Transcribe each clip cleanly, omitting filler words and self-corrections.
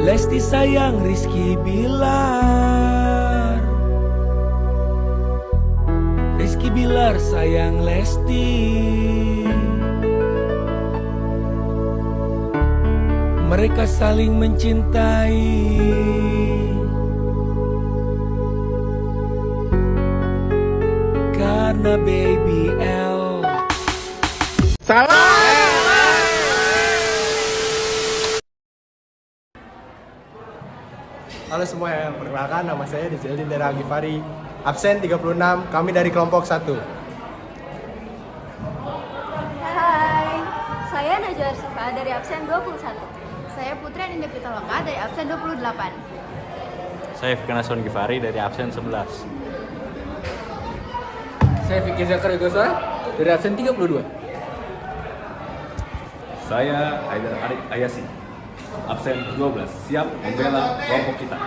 Lesti sayang Rizky Bilar, Rizky Bilar sayang Lesti. Mereka saling mencintai, karena Baby L. Salah. Halo semuanya, perkenalkan nama saya Dijeldin dari Agifari. Absen 36, kami dari kelompok 1. Hai, saya Najwa Arsifa dari absen 21. Saya Putri Aninda Pitaloka dari absen 28. Saya Fikri Gifari dari absen 11. Saya Fikri Zakar Gosa dari absen 32. Saya Haidar Arik Ayasi, absen 12, siap membela kelompok kita.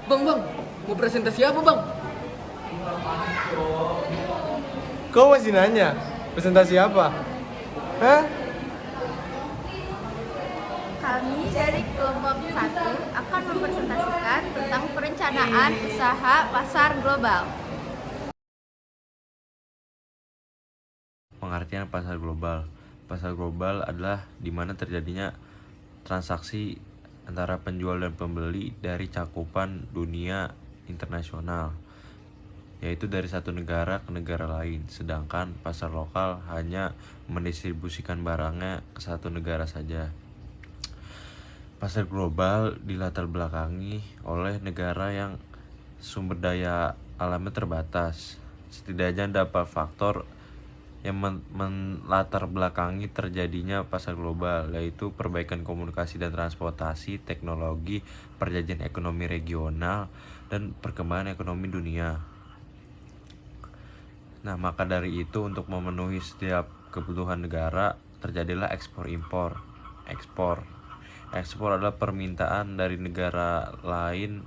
Bang, mau presentasi apa bang? Kau masih nanya, presentasi apa? Hah? Kami dari kelompok 1 akan mempresentasikan tentang perencanaan usaha pasar global. Pengertian pasar global. Pasar global adalah di mana terjadinya transaksi antara penjual dan pembeli dari cakupan dunia internasional, yaitu dari satu negara ke negara lain, sedangkan pasar lokal hanya mendistribusikan barangnya ke satu negara saja. Pasar global dilatar belakangi oleh negara yang sumber daya alamnya terbatas. Setidaknya dapat faktor yang melatar belakangi terjadinya pasar global, yaitu perbaikan komunikasi dan transportasi, teknologi, perjanjian ekonomi regional, dan perkembangan ekonomi dunia. Nah, maka dari itu untuk memenuhi setiap kebutuhan negara terjadilah ekspor-impor. Ekspor adalah permintaan dari negara lain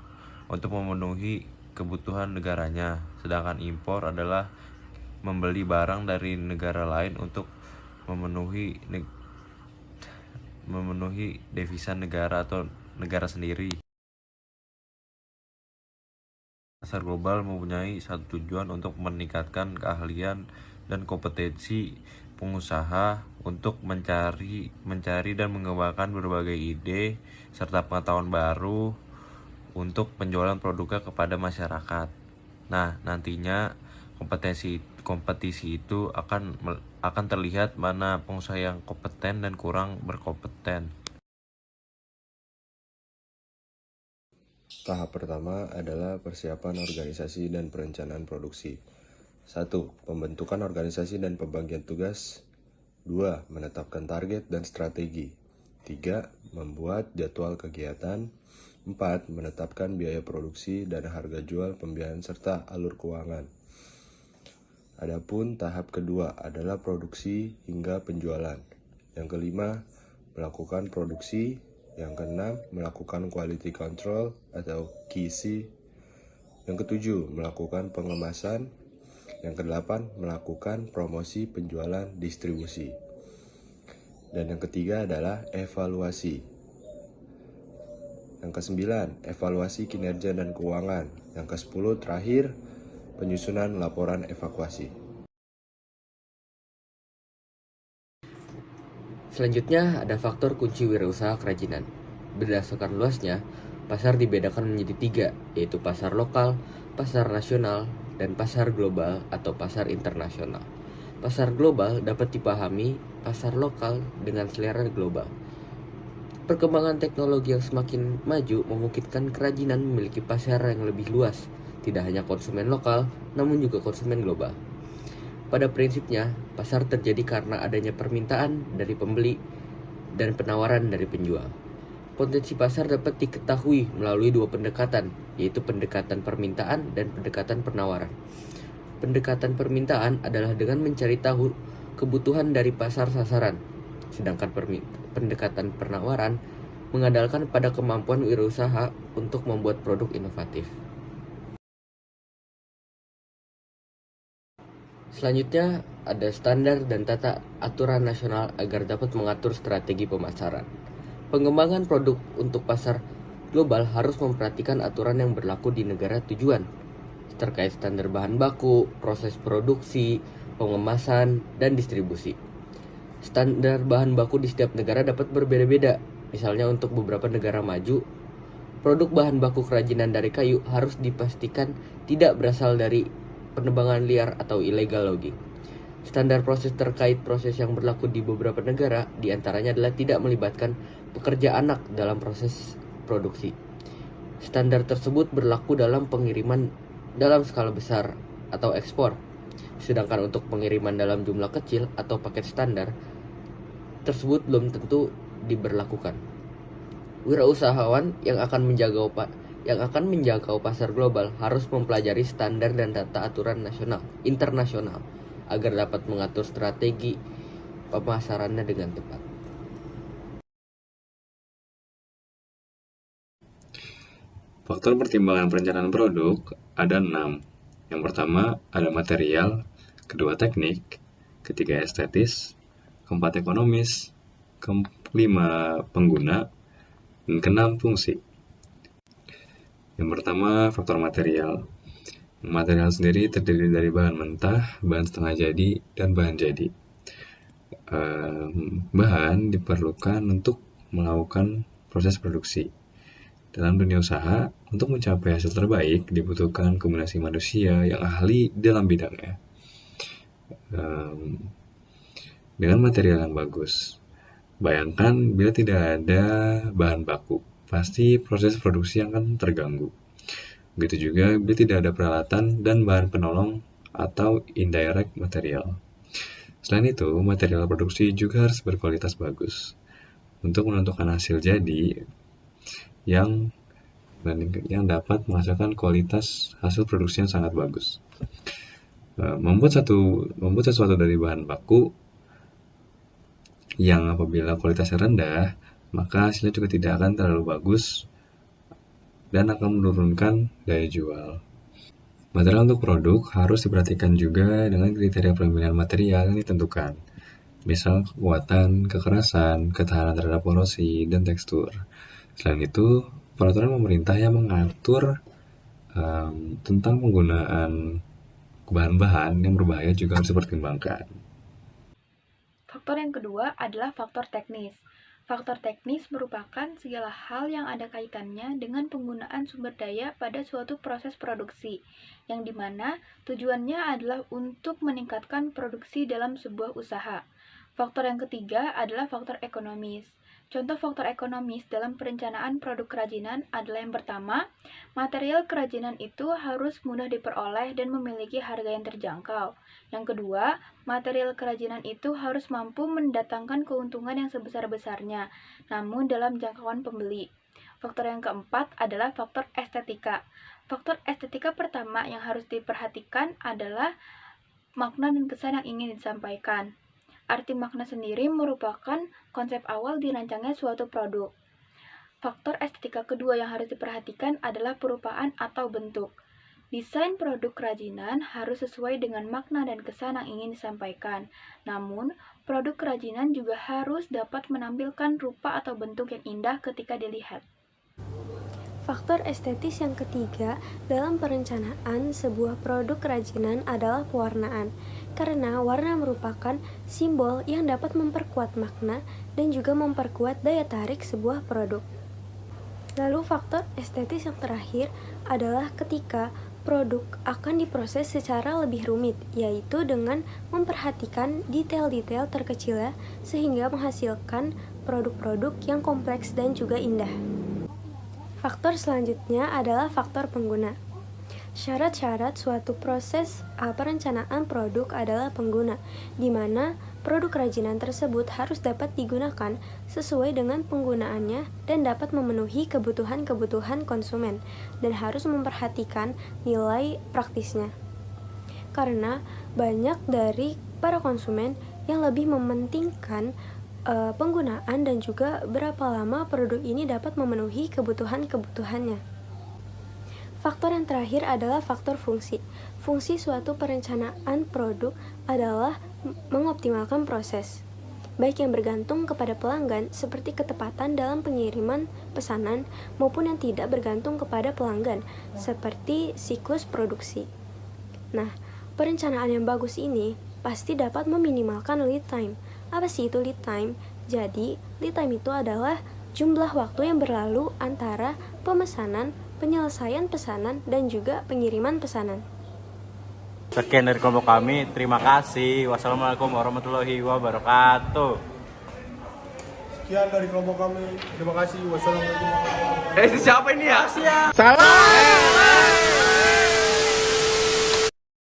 untuk memenuhi kebutuhan negaranya, sedangkan impor adalah membeli barang dari negara lain untuk memenuhi devisa negara atau negara sendiri. Pasar global mempunyai satu tujuan untuk meningkatkan keahlian dan kompetensi pengusaha untuk mencari dan mengembangkan berbagai ide serta pengetahuan baru untuk penjualan produknya kepada masyarakat. Nah, nantinya kompetisi itu akan terlihat mana pengusaha yang kompeten dan kurang berkompeten. Tahap pertama adalah persiapan organisasi dan perencanaan produksi. 1. Pembentukan organisasi dan pembagian tugas. 2. Menetapkan target dan strategi. 3. Membuat jadwal kegiatan. 4. Menetapkan biaya produksi dan harga jual pembiayaan serta alur keuangan. Adapun tahap kedua adalah produksi hingga penjualan. Yang kelima, melakukan produksi. Yang keenam, melakukan quality control atau QC. Yang ketujuh, melakukan pengemasan. Yang kedelapan, melakukan promosi penjualan distribusi. Dan yang ketiga adalah evaluasi. Yang kesembilan, evaluasi kinerja dan keuangan. Yang kesepuluh terakhir, penyusunan laporan evakuasi. Selanjutnya ada faktor kunci wirausaha kerajinan. Berdasarkan luasnya, pasar dibedakan menjadi 3, yaitu pasar lokal, pasar nasional, dan pasar global atau pasar internasional. Pasar global dapat dipahami pasar lokal dengan selera global. Perkembangan teknologi yang semakin maju memungkinkan kerajinan memiliki pasar yang lebih luas, tidak hanya konsumen lokal, namun juga konsumen global. Pada prinsipnya, pasar terjadi karena adanya permintaan dari pembeli dan penawaran dari penjual. Potensi pasar dapat diketahui melalui 2 pendekatan, yaitu pendekatan permintaan dan pendekatan penawaran. Pendekatan permintaan adalah dengan mencari tahu kebutuhan dari pasar sasaran, sedangkan pendekatan penawaran mengandalkan pada kemampuan wirausaha untuk membuat produk inovatif. Selanjutnya, ada standar dan tata aturan nasional agar dapat mengatur strategi pemasaran. Pengembangan produk untuk pasar global harus memperhatikan aturan yang berlaku di negara tujuan, terkait standar bahan baku, proses produksi, pengemasan, dan distribusi. Standar bahan baku di setiap negara dapat berbeda-beda. Misalnya untuk beberapa negara maju, produk bahan baku kerajinan dari kayu harus dipastikan tidak berasal dari penebangan liar atau illegal logging. Standar proses terkait proses yang berlaku di beberapa negara diantaranya adalah tidak melibatkan pekerja anak dalam proses produksi. Standar tersebut berlaku dalam pengiriman dalam skala besar atau ekspor. Sedangkan untuk pengiriman dalam jumlah kecil atau paket standar tersebut belum tentu diberlakukan. Wirausahawan yang akan menjangkau pasar global harus mempelajari standar dan tata aturan nasional, internasional agar dapat mengatur strategi pemasarannya dengan tepat. Faktor pertimbangan perencanaan produk ada 6. Yang pertama ada material, kedua teknik, ketiga estetis, keempat ekonomis, kelima pengguna, dan keenam fungsi. Yang pertama faktor material. Material sendiri terdiri dari bahan mentah, bahan setengah jadi, dan bahan jadi. Bahan diperlukan untuk melakukan proses produksi. Dalam dunia usaha, untuk mencapai hasil terbaik dibutuhkan kombinasi manusia yang ahli dalam bidangnya dengan material yang bagus. Bayangkan bila tidak ada bahan baku, pasti proses produksi akan terganggu. Begitu juga bila tidak ada peralatan dan bahan penolong atau indirect material. Selain itu, material produksi juga harus berkualitas bagus untuk menentukan hasil jadi yang dapat menghasilkan kualitas hasil produksi yang sangat bagus. Membuat sesuatu dari bahan baku yang apabila kualitasnya rendah, maka hasilnya juga tidak akan terlalu bagus dan akan menurunkan daya jual. Material untuk produk harus diperhatikan juga dengan kriteria pemilihan material yang ditentukan, misal kekuatan, kekerasan, ketahanan terhadap korosi, dan tekstur. Selain itu, peraturan pemerintah yang mengatur tentang penggunaan bahan-bahan yang berbahaya juga harus dipertimbangkan. Faktor yang kedua adalah faktor teknis. Faktor teknis merupakan segala hal yang ada kaitannya dengan penggunaan sumber daya pada suatu proses produksi, yang dimana tujuannya adalah untuk meningkatkan produksi dalam sebuah usaha. Faktor yang ketiga adalah faktor ekonomis. Contoh faktor ekonomis dalam perencanaan produk kerajinan adalah yang pertama, material kerajinan itu harus mudah diperoleh dan memiliki harga yang terjangkau. Yang kedua, material kerajinan itu harus mampu mendatangkan keuntungan yang sebesar-besarnya, namun dalam jangkauan pembeli. Faktor yang keempat adalah faktor estetika. Faktor estetika pertama yang harus diperhatikan adalah makna dan kesan yang ingin disampaikan. Arti makna sendiri merupakan konsep awal dirancangnya suatu produk. Faktor estetika kedua yang harus diperhatikan adalah perupaan atau bentuk. Desain produk kerajinan harus sesuai dengan makna dan kesan yang ingin disampaikan. Namun, produk kerajinan juga harus dapat menampilkan rupa atau bentuk yang indah ketika dilihat. Faktor estetis yang ketiga dalam perencanaan sebuah produk kerajinan adalah pewarnaan, karena warna merupakan simbol yang dapat memperkuat makna dan juga memperkuat daya tarik sebuah produk. Lalu faktor estetis yang terakhir adalah ketika produk akan diproses secara lebih rumit, yaitu dengan memperhatikan detail-detail terkecilnya sehingga menghasilkan produk-produk yang kompleks dan juga indah. Faktor selanjutnya adalah faktor pengguna. Syarat-syarat suatu proses perencanaan produk adalah pengguna, di mana produk kerajinan tersebut harus dapat digunakan sesuai dengan penggunaannya dan dapat memenuhi kebutuhan-kebutuhan konsumen, dan harus memperhatikan nilai praktisnya. Karena banyak dari para konsumen yang lebih mementingkan penggunaan dan juga berapa lama produk ini dapat memenuhi kebutuhannya. Faktor yang terakhir adalah faktor fungsi. Fungsi suatu perencanaan produk adalah mengoptimalkan proses, baik yang bergantung kepada pelanggan seperti ketepatan dalam pengiriman pesanan maupun yang tidak bergantung kepada pelanggan seperti siklus produksi. Nah, perencanaan yang bagus ini pasti dapat meminimalkan lead time. Apa sih itu lead time? Jadi, lead time itu adalah jumlah waktu yang berlalu antara pemesanan, penyelesaian pesanan, dan juga pengiriman pesanan. Sekian dari kelompok kami, terima kasih. Wassalamualaikum warahmatullahi wabarakatuh. Sekian dari kelompok kami. Terima kasih. Wassalamualaikum warahmatullahi wabarakatuh. Siapa ini ya? Salah.